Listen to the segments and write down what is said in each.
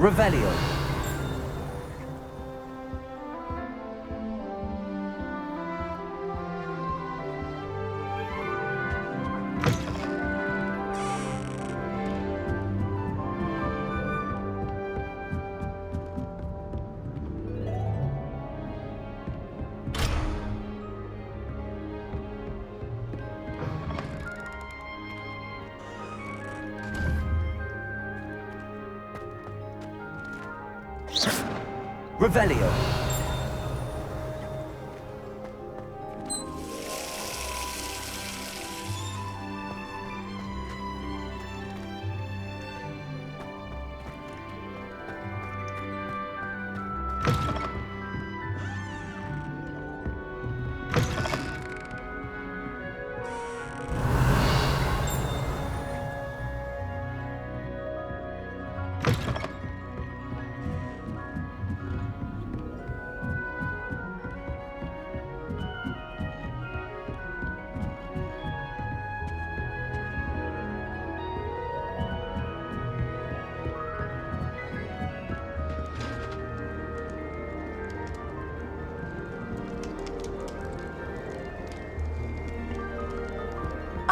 Revelio. Revelio.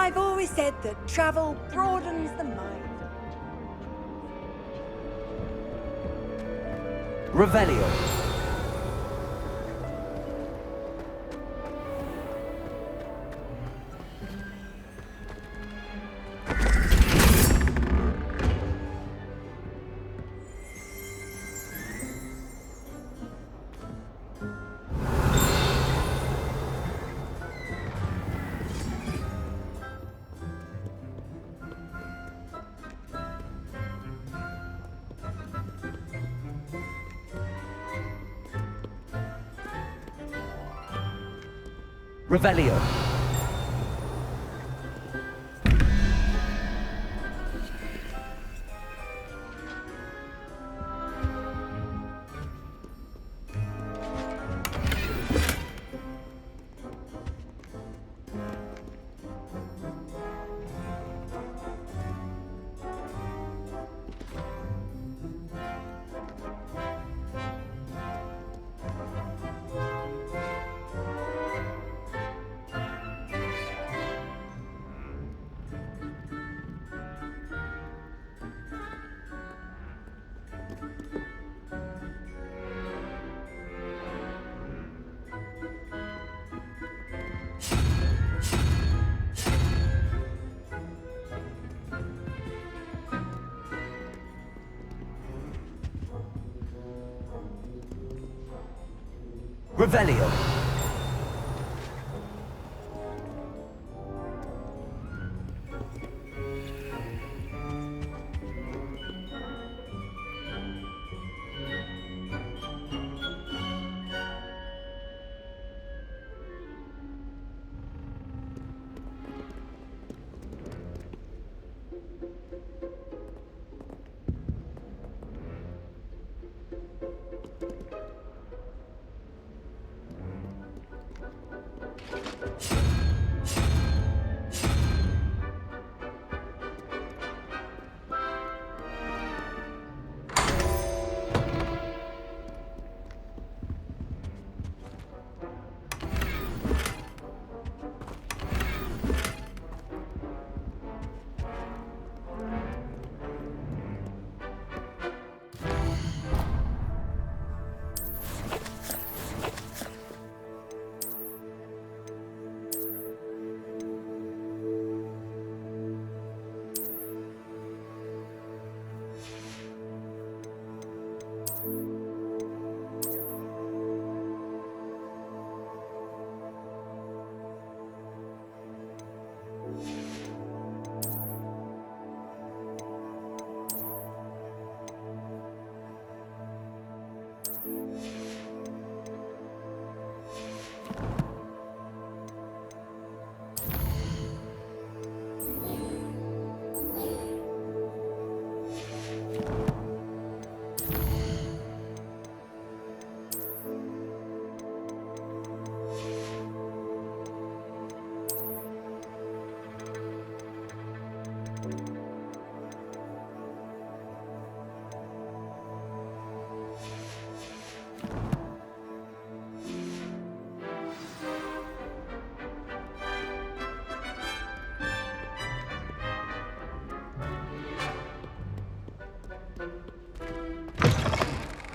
I've always said that travel broadens the mind. Revelio. Revelio. Revelio.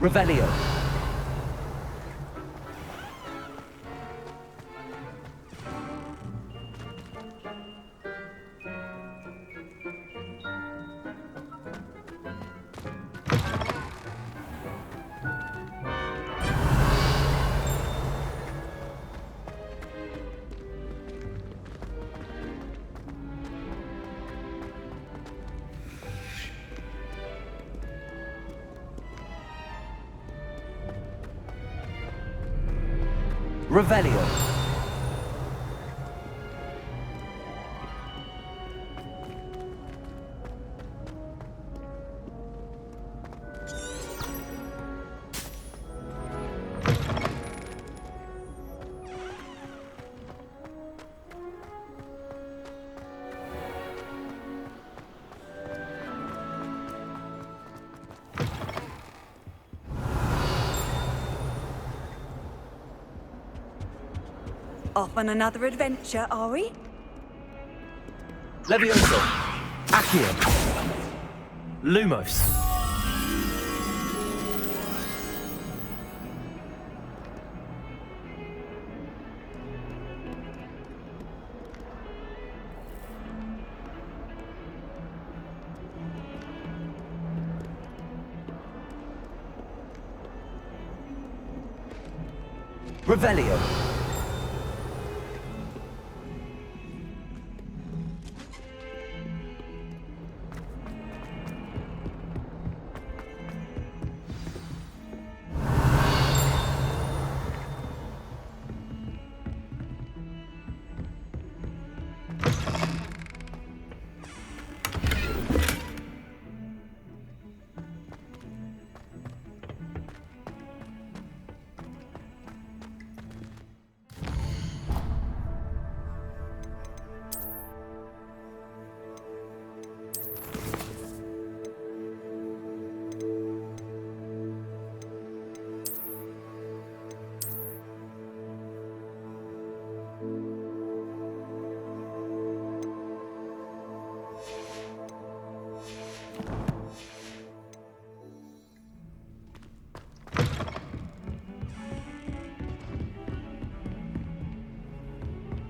Revelio. Revelio. Off on another adventure, are we? Levioso. Accio. Lumos. Revelio.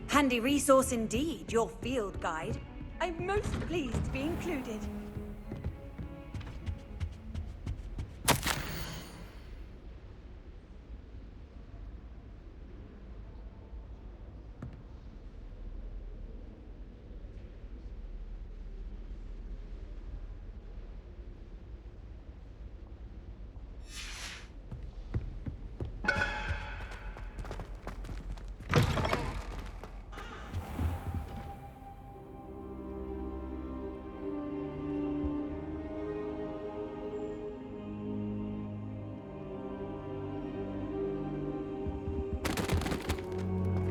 Handy resource indeed, your field guide. I'm most pleased to be included.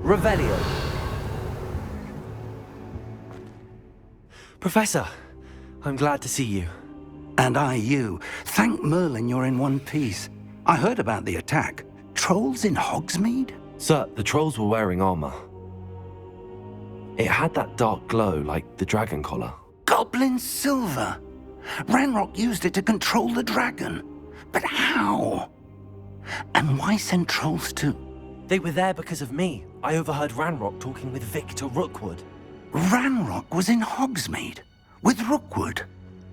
Revelio. Professor, I'm glad to see you. And I you. Thank Merlin you're in one piece. I heard about the attack. Trolls in Hogsmeade? Sir, the trolls were wearing armor. It had that dark glow like the dragon collar. Goblin silver. Ranrock used it to control the dragon. But how? And why send trolls to... They were there because of me. I overheard Ranrock talking with Victor Rookwood. Ranrock was in Hogsmeade? With Rookwood?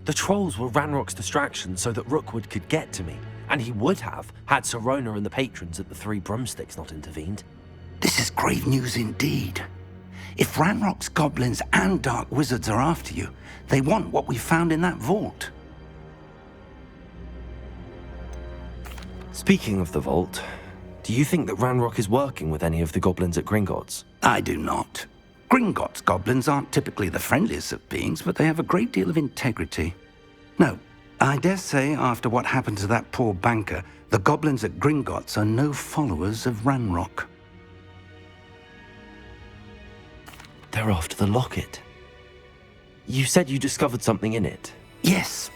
The trolls were Ranrock's distraction so that Rookwood could get to me. And he would have, had Sirona and the patrons at the Three Broomsticks not intervened. This is grave news indeed. If Ranrock's goblins and dark wizards are after you, they want what we found in that vault. Speaking of the vault, do you think that Ranrock is working with any of the goblins at Gringotts? I do not. Gringotts goblins aren't typically the friendliest of beings, but they have a great deal of integrity. No, I dare say after what happened to that poor banker, the goblins at Gringotts are no followers of Ranrock. They're after the locket. You said you discovered something in it. Yes.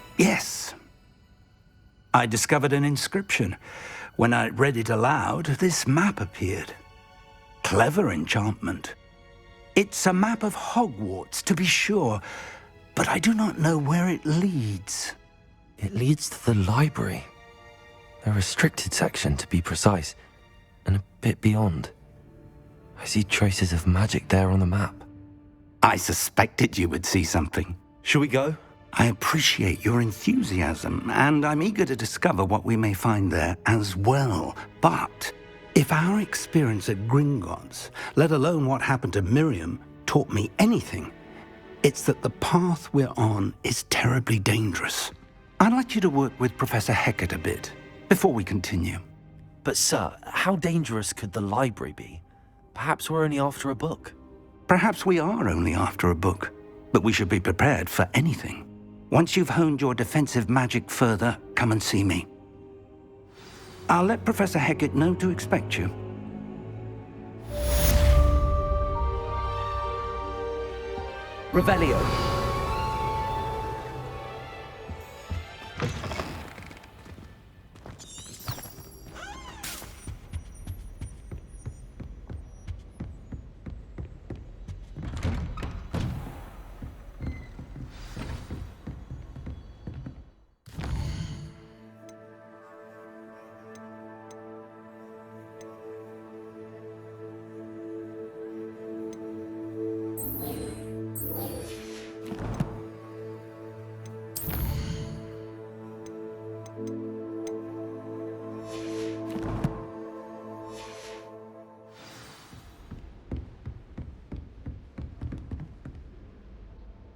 I discovered an inscription. When I read it aloud, this map appeared. Clever enchantment. It's a map of Hogwarts, to be sure, but I do not know where it leads. It leads to the library. A restricted section, to be precise, and a bit beyond. I see traces of magic there on the map. I suspected you would see something. Shall we go? I appreciate your enthusiasm, and I'm eager to discover what we may find there as well. But if our experience at Gringotts, let alone what happened to Miriam, taught me anything, it's that the path we're on is terribly dangerous. I'd like you to work with Professor Hecat a bit before we continue. But sir, how dangerous could the library be? Perhaps we're only after a book. Perhaps we are only after a book, but we should be prepared for anything. Once you've honed your defensive magic further, come and see me. I'll let Professor Hecat know to expect you. Revelio.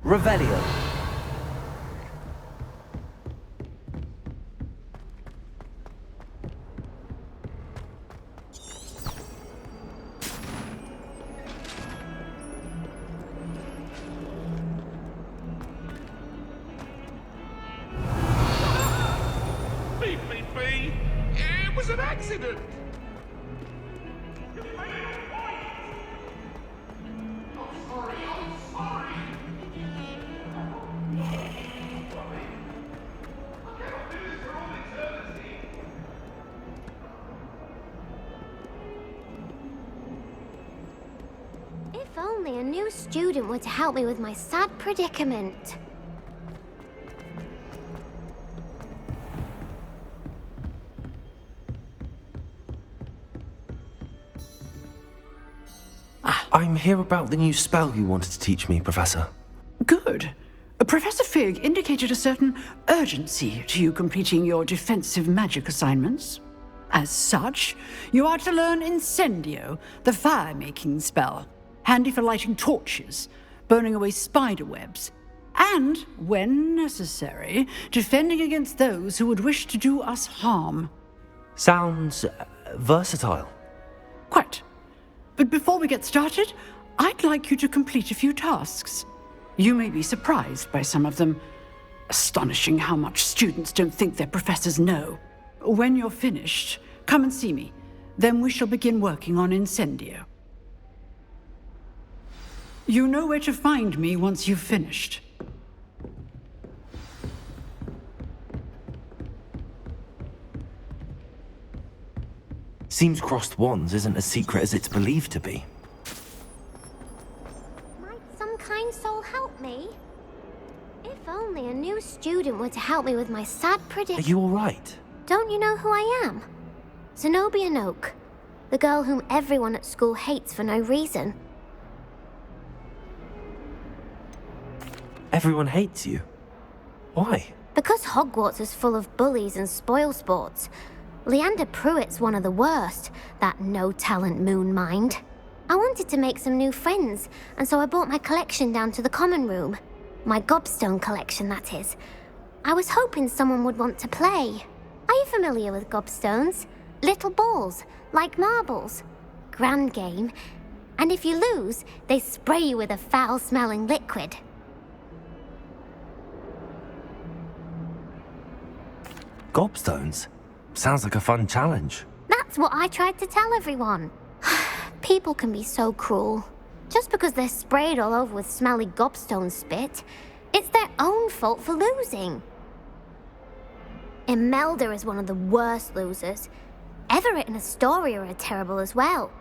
Revelio. Beep, beep, beep. It was an accident. If only a new student were to help me with my sad predicament. I'm here about the new spell you wanted to teach me, Professor. Good. Professor Fig indicated a certain urgency to you completing your defensive magic assignments. As such, you are to learn Incendio, the fire-making spell, handy for lighting torches, burning away spider webs, and, when necessary, defending against those who would wish to do us harm. Sounds versatile. Quite. But before we get started, I'd like you to complete a few tasks. You may be surprised by some of them. Astonishing how much students don't think their professors know. When you're finished, come and see me. Then we shall begin working on Incendio. You know where to find me once you've finished. Seems crossed wands isn't as secret as it's believed to be. Might some kind soul help me? If only a new student were to help me with my sad Are predicament. you alright? Don't you know who I am? Zenobia Noak, the girl whom everyone at school hates for no reason. Everyone hates you. Why? Because Hogwarts is full of bullies and spoilsports. Leander Pruitt's one of the worst, that no-talent moon mind. I wanted to make some new friends, and so I brought my collection down to the common room. My gobstone collection, that is. I was hoping someone would want to play. Are you familiar with gobstones? Little balls, like marbles. Grand game. And if you lose, they spray you with a foul-smelling liquid. Gobstones? Sounds like a fun challenge. That's what I tried to tell everyone. People can be so cruel. Just because they're sprayed all over with smelly gobstone spit, it's their own fault for losing. Imelda is one of the worst losers. Everett and Astoria are terrible as well.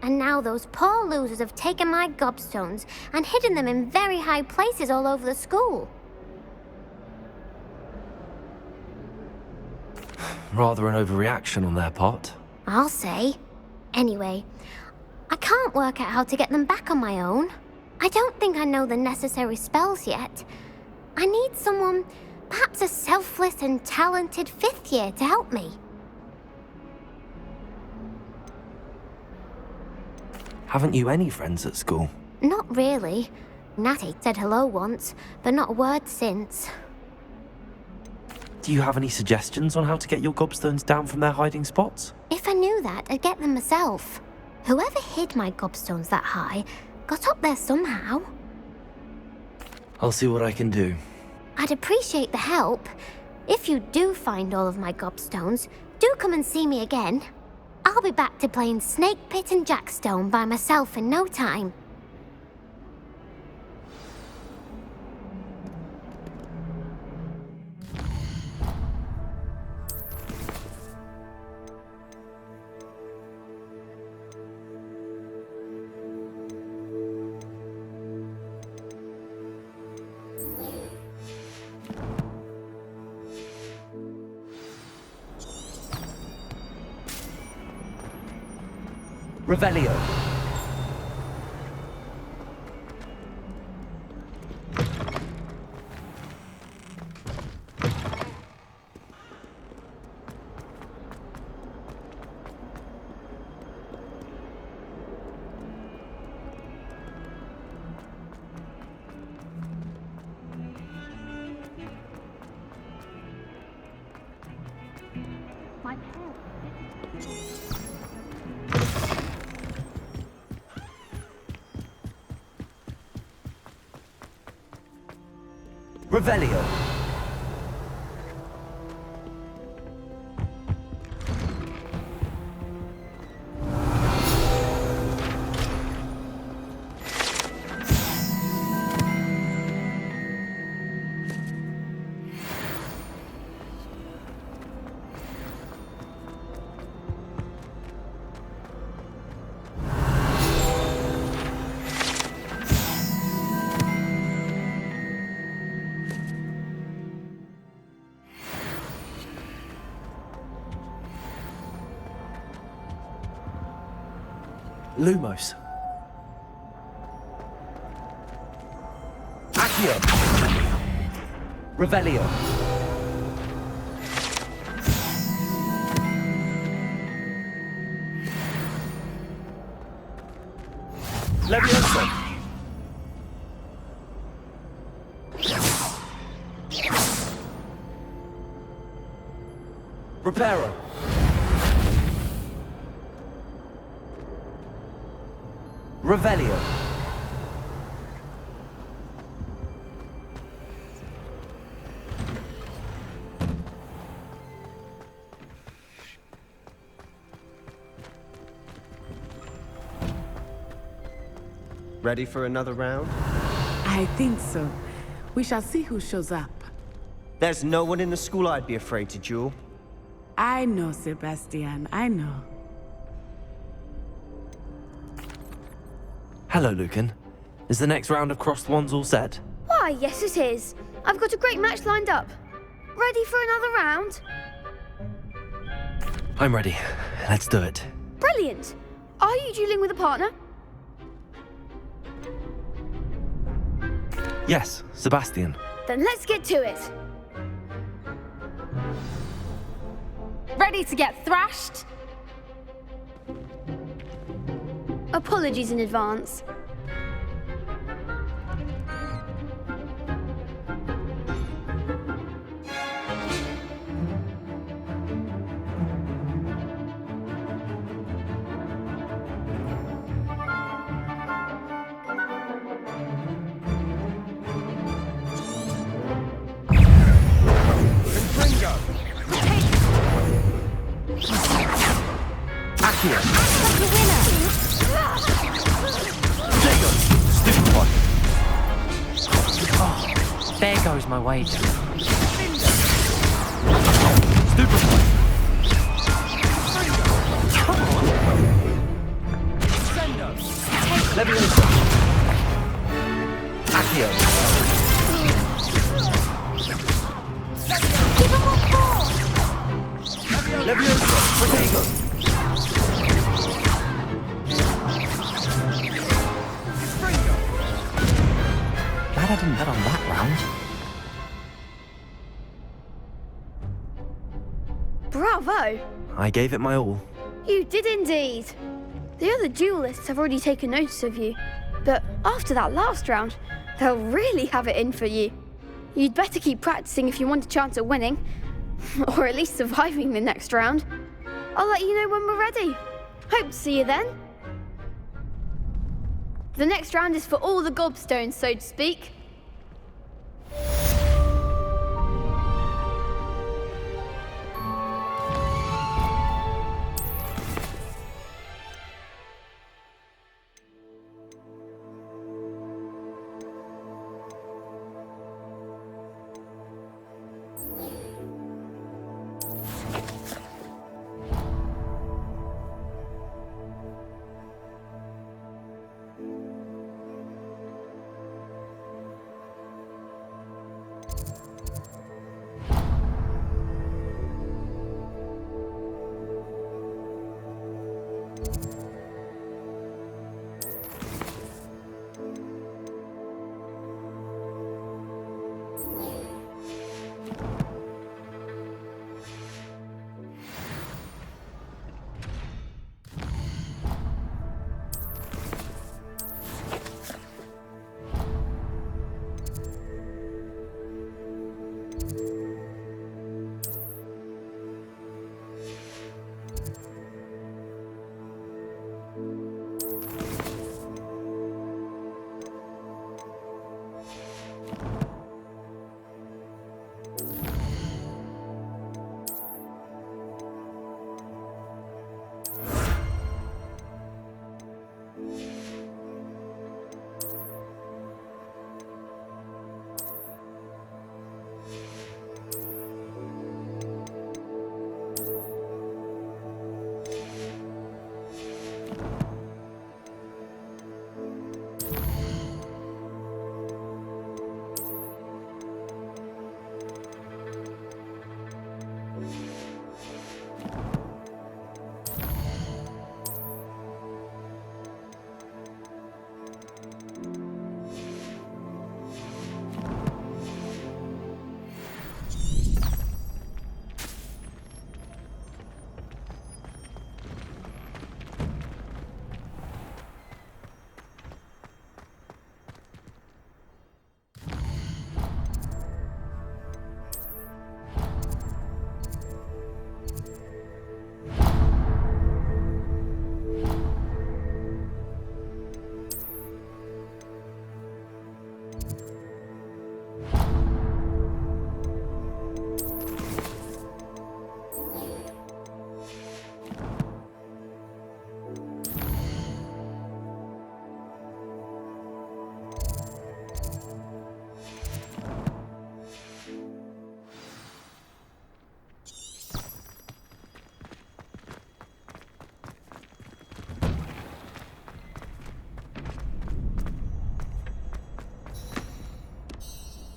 And now those poor losers have taken my gobstones and hidden them in very high places all over the school. Rather an overreaction on their part. I'll say. Anyway, I can't work out how to get them back on my own. I don't think I know the necessary spells yet. I need someone, perhaps a selfless and talented 5th year to help me. Haven't you any friends at school? Not really. Natty said hello once, but not a word since. Do you have any suggestions on how to get your gobstones down from their hiding spots? If I knew that, I'd get them myself. Whoever hid my gobstones that high got up there somehow. I'll see what I can do. I'd appreciate the help. If you do find all of my gobstones, do come and see me again. I'll be back to playing Snake Pit and Jackstone by myself in no time. Revelio. Revelio. Lumos. Accio. Revelio. Levioso. Reparo. Revelio. Ready for another round? I think so. We shall see who shows up. There's no one in the school I'd be afraid to duel. I know, Sebastian, I know. Hello, Lucan. Is the next round of Crossed Wands all set? Why, yes it is. I've got a great match lined up. Ready for another round? I'm ready. Let's do it. Brilliant. Are you dueling with a partner? Yes, Sebastian. Then let's get to it. Ready to get thrashed? Apologies in advance. There goes my wager. Stupefy. Levioso. Accio. Give him more force! glad I didn't bet on that round. Bravo! I gave it my all. You did indeed. The other duelists have already taken notice of you, but after that last round, they'll really have it in for you. You'd better keep practicing if you want a chance at winning, or at least surviving the next round. I'll let you know when we're ready. Hope to see you then. The next round is for all the gobstones, so to speak.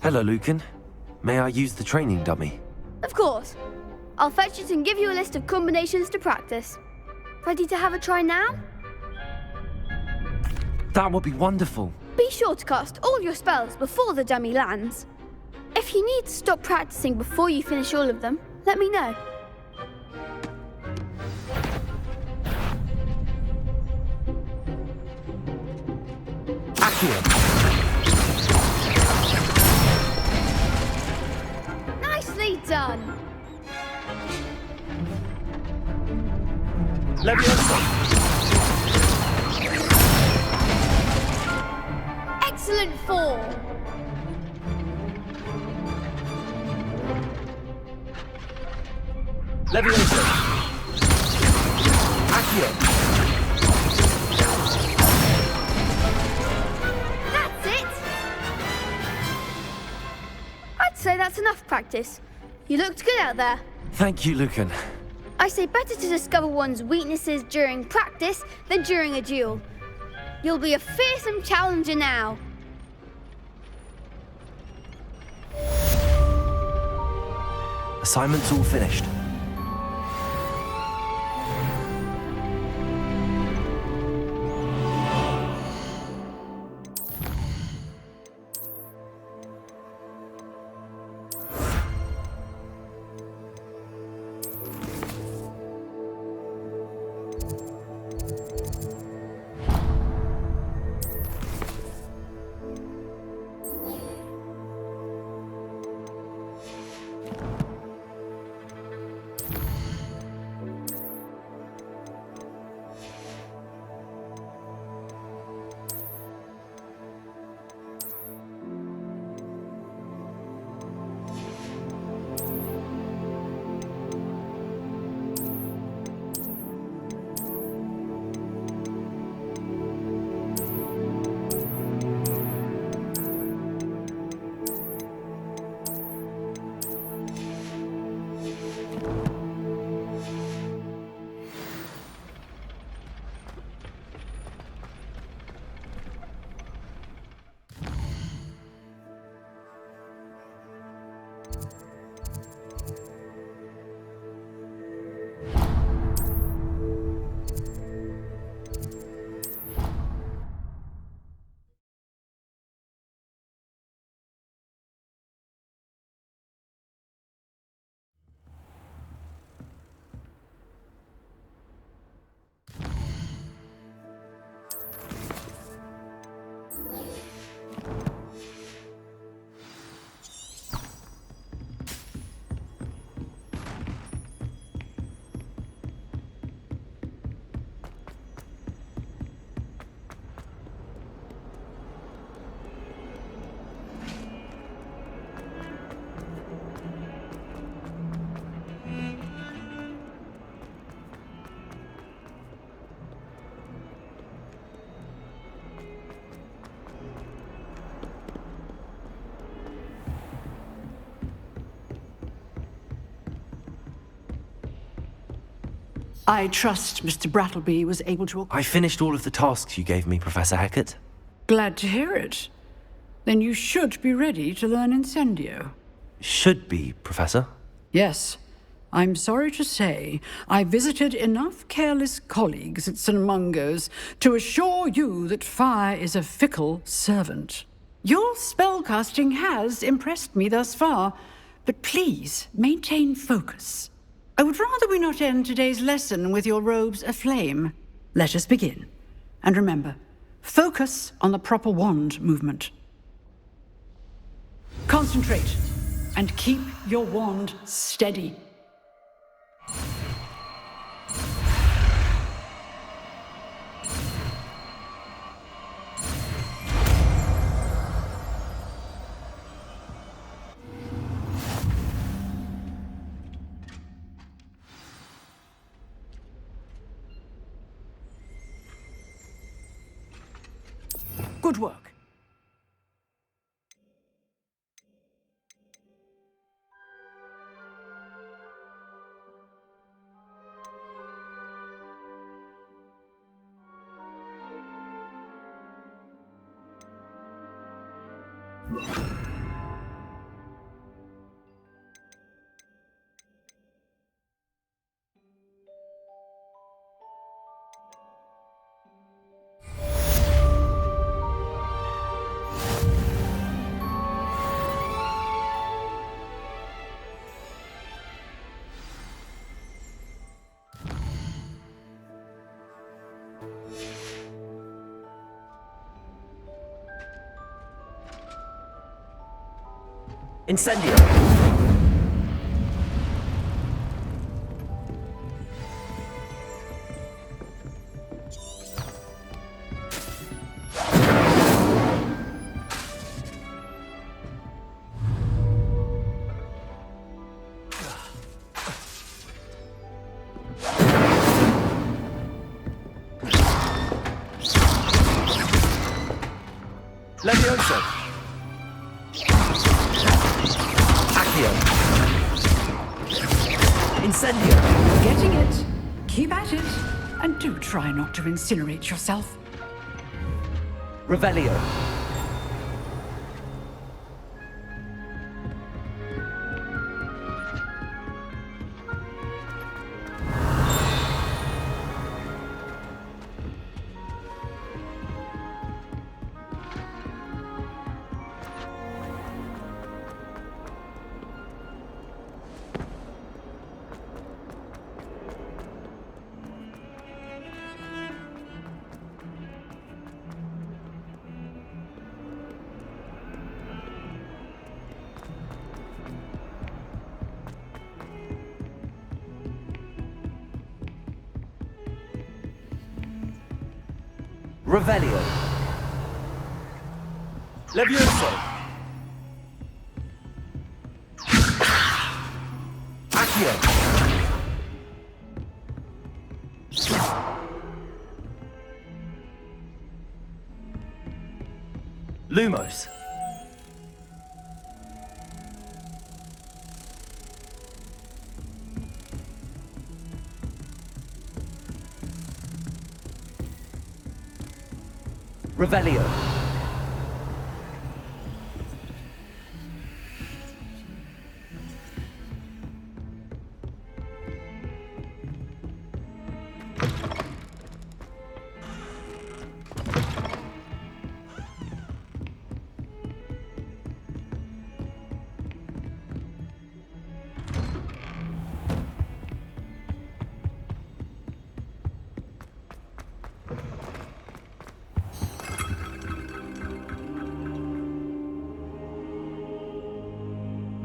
Hello, Lucan. May I use the training dummy? Of course. I'll fetch it and give you a list of combinations to practice. Ready to have a try now? That would be wonderful. Be sure to cast all your spells before the dummy lands. If you need to stop practicing before you finish all of them, let me know. Accio! Nicely done! Leviosa! Excellent form! Leviosa! Accio! That's it! I'd say that's enough practice. You looked good out there. Thank you, Lucan. I say better to discover one's weaknesses during practice than during a duel. You'll be a fearsome challenger now. Assignment's all finished. I trust Mr. Brattleby was able to... I finished all of the tasks you gave me, Professor Hecat. Glad to hear it. Then you should be ready to learn Incendio. Should be, Professor. Yes. I'm sorry to say, I visited enough careless colleagues at St. Mungo's to assure you that fire is a fickle servant. Your spellcasting has impressed me thus far, but please maintain focus. I would rather we not end today's lesson with your robes aflame. Let us begin. And remember, focus on the proper wand movement. Concentrate, and keep your wand steady. Good work. Incendio. Levioso. Incendio! Getting it. Keep at it. And do try not to incinerate yourself. Revelio. Revelio. Levioso. Accio. Lumos. Revelio.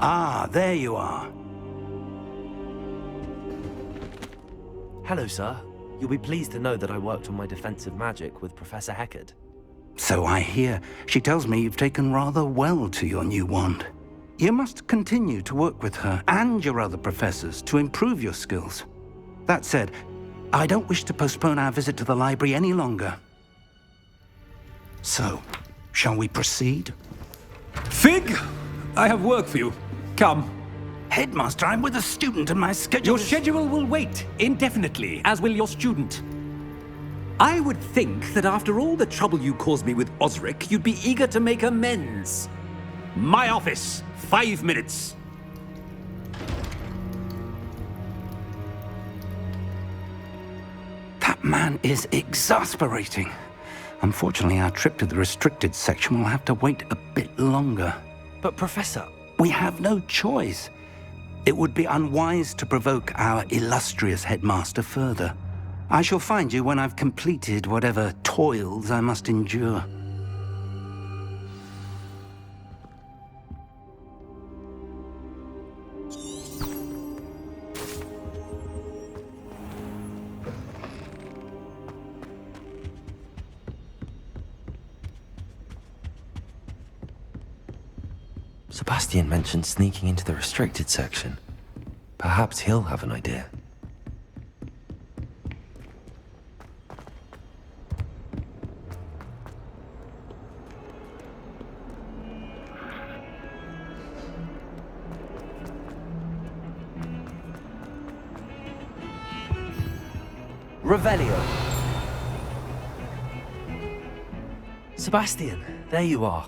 Ah, there you are. Hello, sir. You'll be pleased to know that I worked on my defensive magic with Professor Hecat. So I hear. She tells me you've taken rather well to your new wand. You must continue to work with her and your other professors to improve your skills. That said, I don't wish to postpone our visit to the library any longer. So, shall we proceed? Fig, I have work for you. Come. Headmaster, I'm with a student and my schedule Your schedule will wait indefinitely, as will your student. I would think that after all the trouble you caused me with Osric, you'd be eager to make amends. My office, 5 minutes. That man is exasperating. Unfortunately, our trip to the restricted section will have to wait a bit longer. But Professor... We have no choice. It would be unwise to provoke our illustrious headmaster further. I shall find you when I've completed whatever toils I must endure. Sebastian mentioned sneaking into the restricted section. Perhaps he'll have an idea. Revelio. Sebastian, there you are.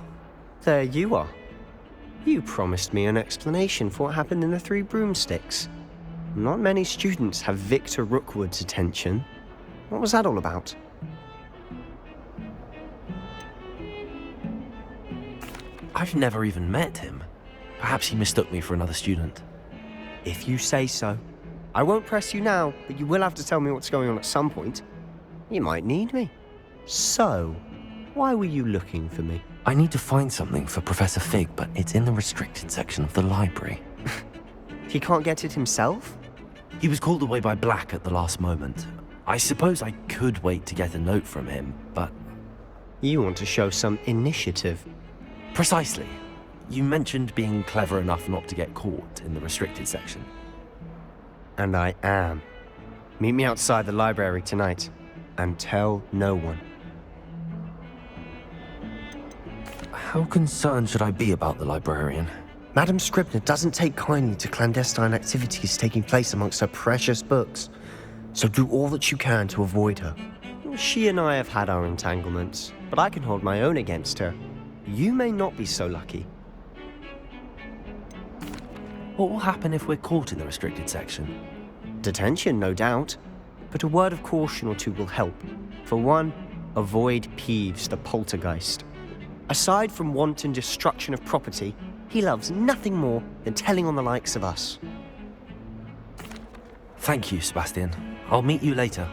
There you are. You promised me an explanation for what happened in the Three Broomsticks. Not many students have Victor Rookwood's attention. What was that all about? I've never even met him. Perhaps he mistook me for another student. If you say so. I won't press you now, but you will have to tell me what's going on at some point. You might need me. So, why were you looking for me? I need to find something for Professor Fig, but it's in the restricted section of the library. He can't get it himself? He was called away by Black at the last moment. I suppose I could wait to get a note from him, but... You want to show some initiative. Precisely. You mentioned being clever enough not to get caught in the restricted section. And I am. Meet me outside the library tonight, and tell no one. How concerned should I be about the librarian? Madam Scribner doesn't take kindly to clandestine activities taking place amongst her precious books, so do all that you can to avoid her. She and I have had our entanglements, but I can hold my own against her. You may not be so lucky. What will happen if we're caught in the restricted section? Detention, no doubt, but a word of caution or two will help. For one, avoid Peeves, the poltergeist. Aside from wanton destruction of property, he loves nothing more than telling on the likes of us. Thank you, Sebastian. I'll meet you later.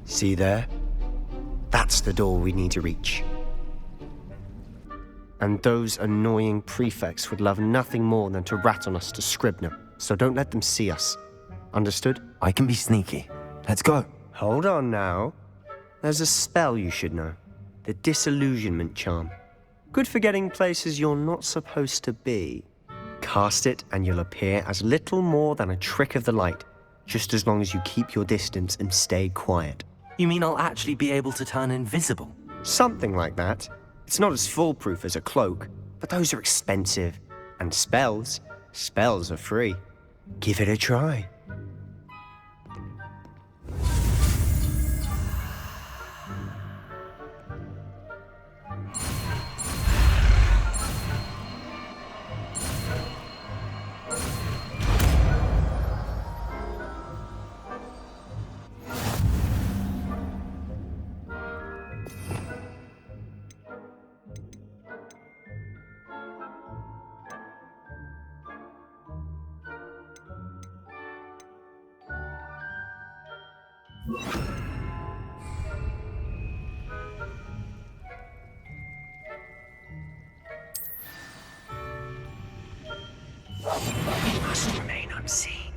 See there? That's the door we need to reach. And those annoying prefects would love nothing more than to rat on us to Scribner, so don't let them see us. Understood? I can be sneaky. Let's go. Hold on now. There's a spell you should know. The Disillusionment Charm. Good for getting places you're not supposed to be. Cast it and you'll appear as little more than a trick of the light, just as long as you keep your distance and stay quiet. You mean I'll actually be able to turn invisible? Something like that. It's not as foolproof as a cloak, but those are expensive. And spells are free. Give it a try. He must remain unseen.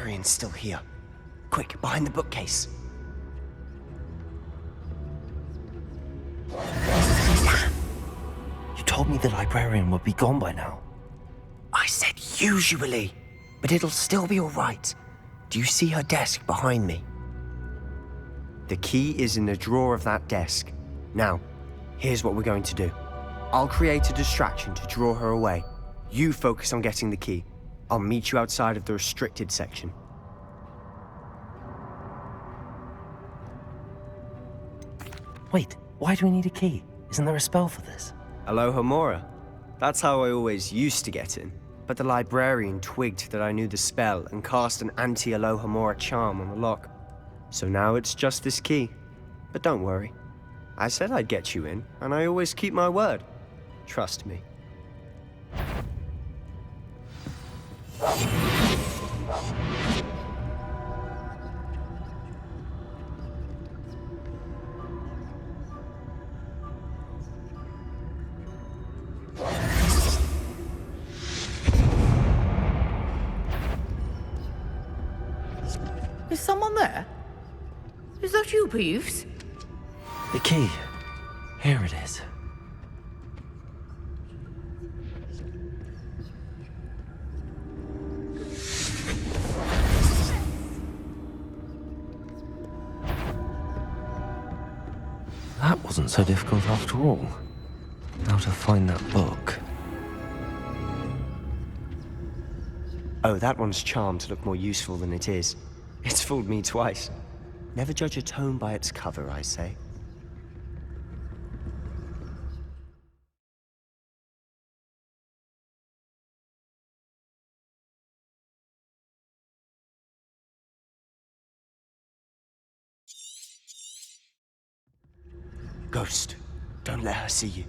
librarian's still here. Quick, behind the bookcase. You told me the librarian would be gone by now. I said usually, but it'll still be all right. Do you see her desk behind me? The key is in the drawer of that desk. Now, here's what we're going to do. I'll create a distraction to draw her away. You focus on getting the key. I'll meet you outside of the restricted section. Wait, why do we need a key? Isn't there a spell for this? Alohomora. That's how I always used to get in. But the librarian twigged that I knew the spell and cast an anti-Alohomora charm on the lock. So now it's just this key. But don't worry. I said I'd get you in, and I always keep my word. Trust me. Is someone there? Is that you, Peeves? The key. Here it is. That wasn't so difficult after all. Now to find that book. Oh, that one's charmed to look more useful than it is. It's fooled me twice. Never judge a tome by its cover, I say. Ghost, don't let her see you.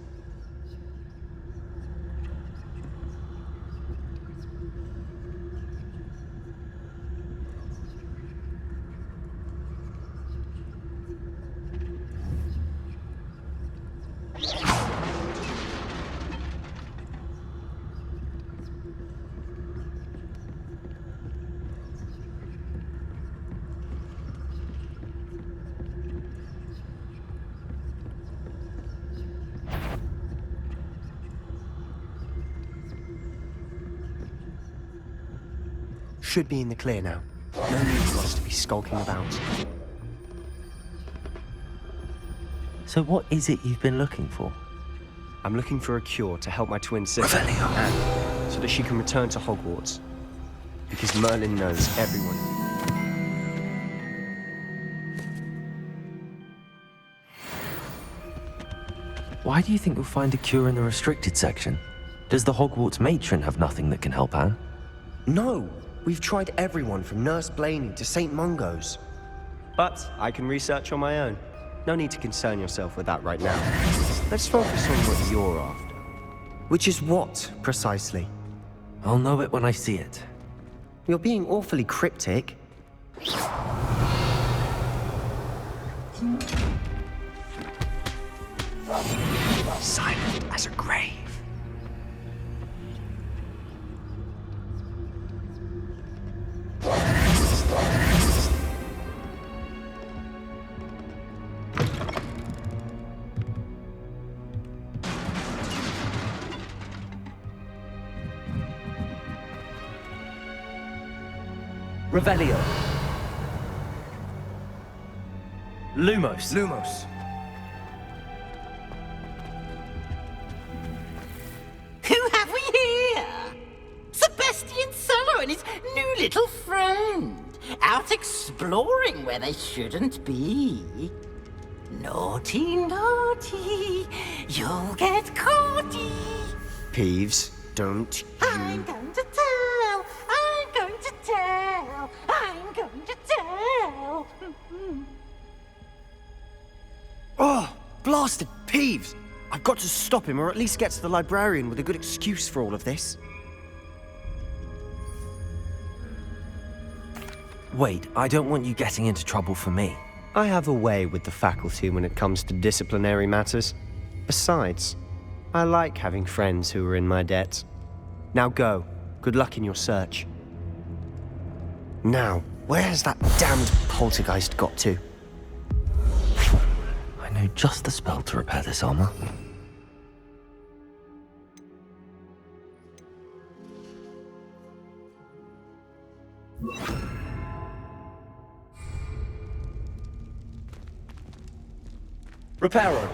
Should be in the clear now. No need for us to be skulking about. So what is it you've been looking for? I'm looking for a cure to help my twin sister, Anne, so that she can return to Hogwarts. Because Merlin knows everyone. Why do you think you'll find a cure in the restricted section? Does the Hogwarts matron have nothing that can help Anne? No! We've tried everyone from Nurse Blaney to St. Mungo's. But I can research on my own. No need to concern yourself with that right now. Let's focus on what you're after. Which is what, precisely? I'll know it when I see it. You're being awfully cryptic. Silent as a grave. Revelio. Lumos. Lumos. Who have we here? Sebastian Solo and his new little friend. Out exploring where they shouldn't be. Naughty, naughty. You'll get caughty. Peeves, don't you... I'm going to tell. I'm going to tell. I'm going to tell. Oh, blasted Peeves! I've got to stop him, or at least get to the librarian with a good excuse for all of this. Wait, I don't want you getting into trouble for me. I have a way with the faculty when it comes to disciplinary matters. Besides, I like having friends who are in my debt. Now go. Good luck in your search. Now, where has that damned poltergeist got to? I know just the spell to repair this armor. Reparo.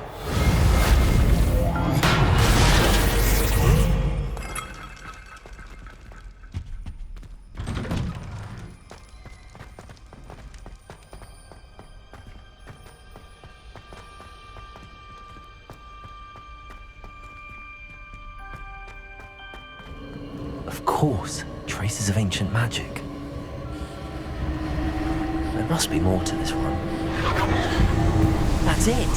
Of course, traces of ancient magic. There must be more to this room. That's it.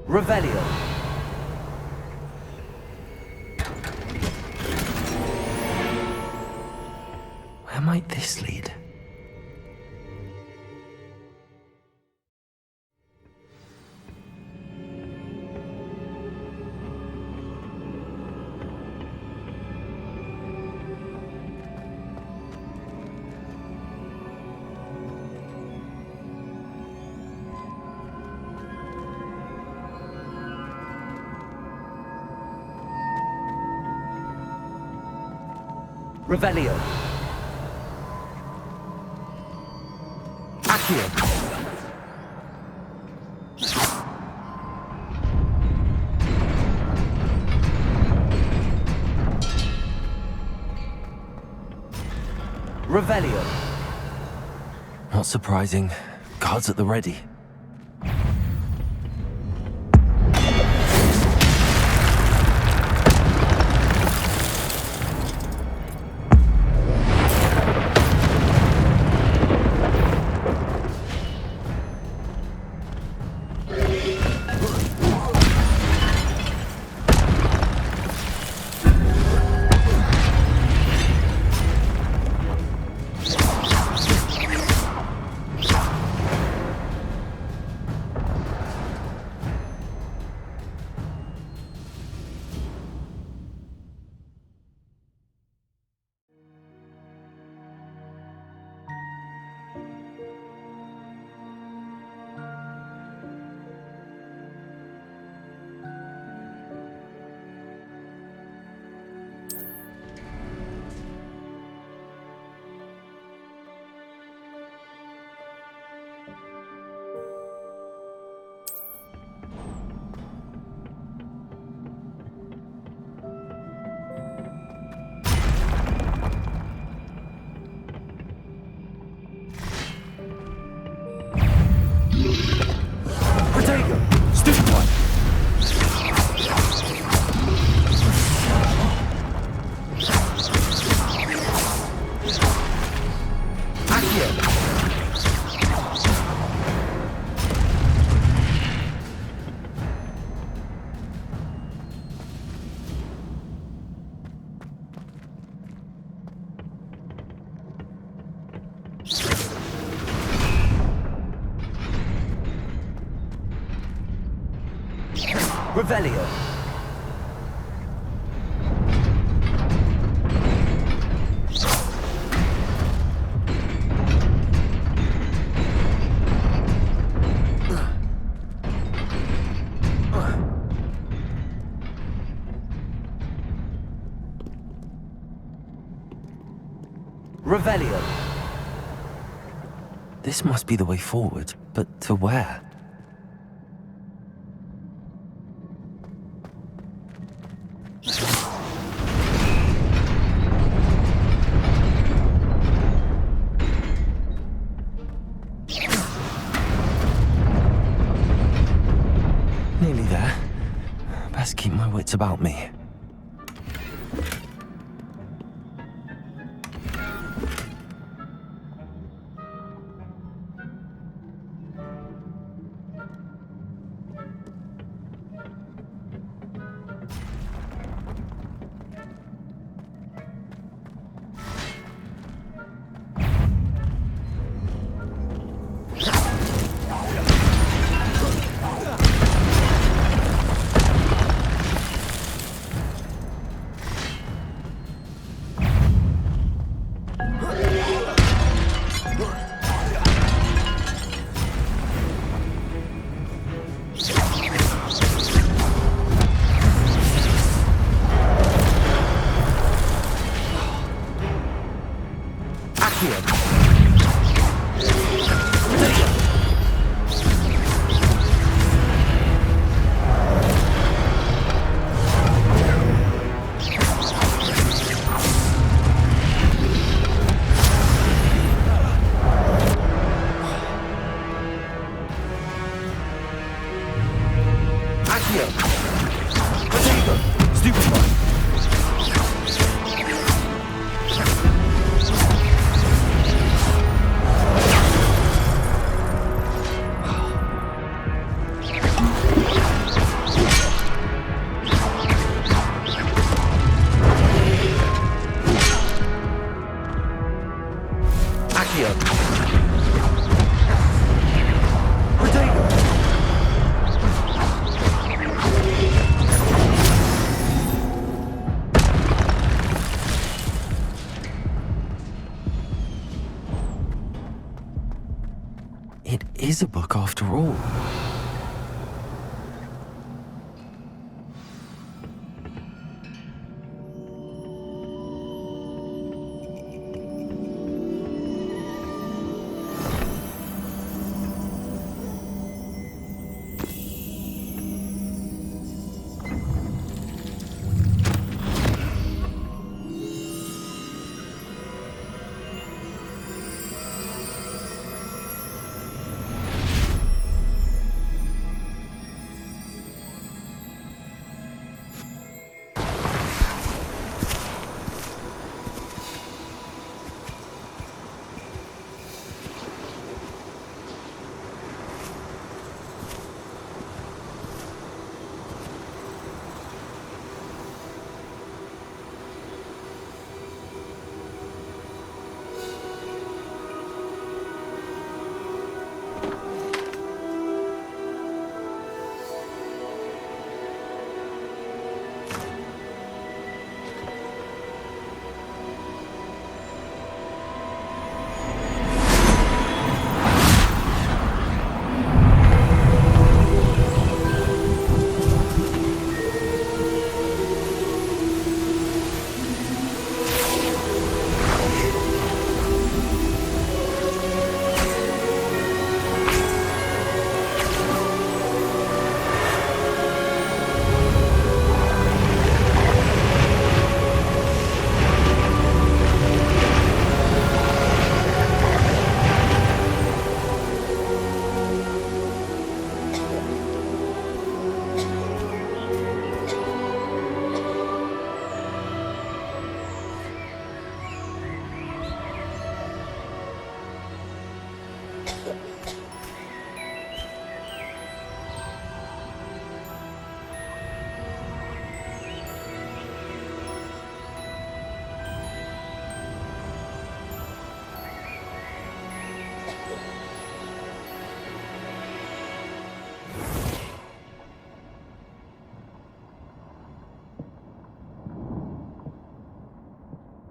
Revelio. Where might this lead? Revelio. Accio. Revelio. Not surprising. Guards at the ready. Revelio. Revelio. This must be the way forward, but to where? Nearly there. Best keep my wits about me. It is a book after all.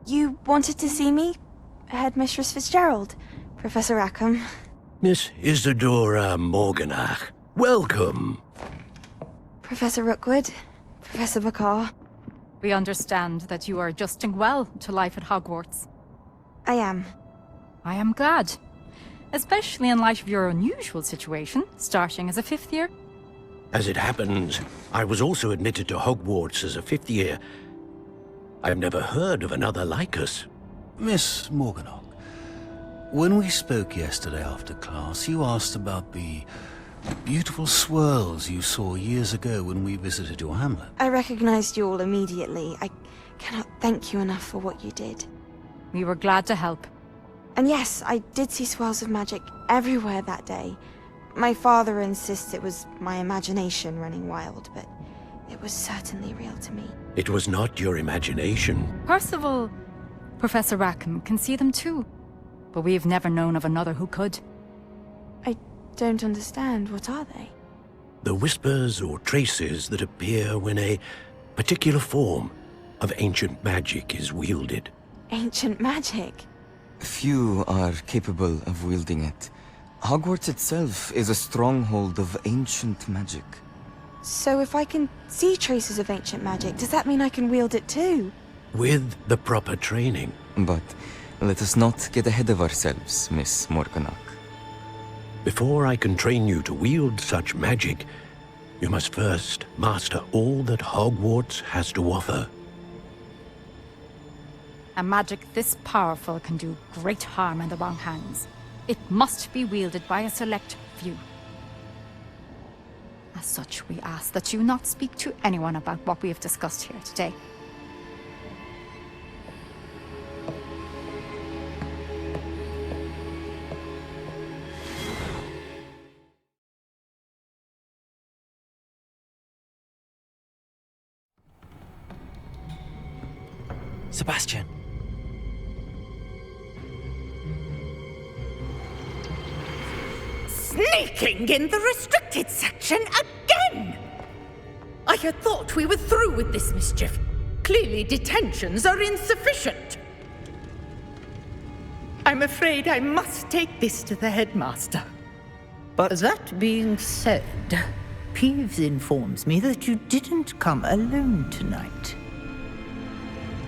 You wanted to see me? Headmistress Fitzgerald? Professor Rackham? Miss Isadora Morganach, welcome. Professor Rookwood? Professor Bakar? We understand that you are adjusting well to life at Hogwarts. I am. I am glad. Especially in light of your unusual situation, starting as a 5th year. As it happens, I was also admitted to Hogwarts as a 5th year. I've never heard of another like us. Miss Morganach, when we spoke yesterday after class, you asked about the beautiful swirls you saw years ago when we visited your hamlet. I recognized you all immediately. I cannot thank you enough for what you did. We were glad to help. And yes, I did see swirls of magic everywhere that day. My father insists it was my imagination running wild, but it was certainly real to me. It was not your imagination. Percival, Professor Rackham can see them too. But we've never known of another who could. I don't understand. What are they? The whispers or traces that appear when a particular form of ancient magic is wielded. Ancient magic? Few are capable of wielding it. Hogwarts itself is a stronghold of ancient magic. So if I can see traces of ancient magic, does that mean I can wield it too? With the proper training. But let us not get ahead of ourselves, Miss Morganach. Before I can train you to wield such magic, you must first master all that Hogwarts has to offer. A magic this powerful can do great harm in the wrong hands. It must be wielded by a select few. As such, we ask that you not speak to anyone about what we have discussed here today. Sebastian. Sneaking in the restricted section again! I had thought we were through with this mischief. Clearly detentions are insufficient. I'm afraid I must take this to the headmaster. But that being said, Peeves informs me that you didn't come alone tonight.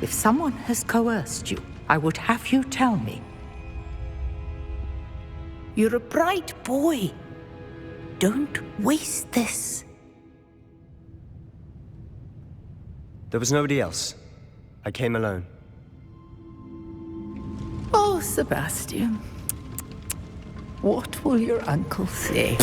If someone has coerced you, I would have you tell me. You're a bright boy. Don't waste this. There was nobody else. I came alone. Oh, Sebastian. What will your uncle say?